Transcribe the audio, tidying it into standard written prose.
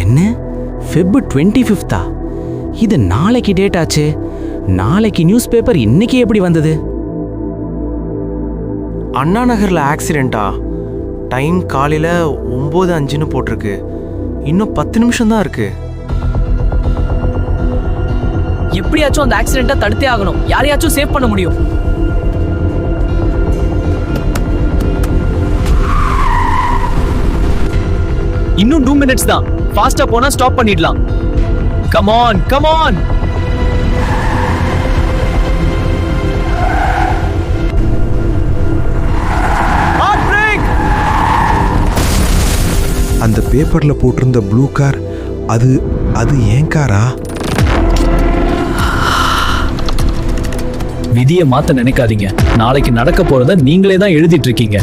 என்ன ஃபெப் 25? இது நாளைக்கு டேட் ஆச்சு. நாளைக்கு நியூஸ் பேப்பர் இன்னைக்கு எப்படி வந்தது? அண்ணா நகரில் ஆக்சிடெண்ட்டா? டைம் காலையில் 9:05 போட்டிருக்கு. இன்னும் 10 நிமிஷம் தான் இருக்கு. எப்படியாச்சும் அந்த ஆக்சிடென்ட்டை தடுத்தே ஆகணும். யாரையாச்சும் சேவ் பண்ண முடியும். இன்னும் 2 மினிட்ஸ் தான். ஃபாஸ்டா போனா ஸ்டாப் பண்ணிடலாம். Come on, come on. அந்த பேப்பர்ல போட்டிருந்த ப்ளூ கார் அது ஏன் காரா? விதியை மாத்த நினைக்காதீங்க. நாளைக்கு நடக்க போறத நீங்களே தான் எழுதிட்டு இருக்கீங்க.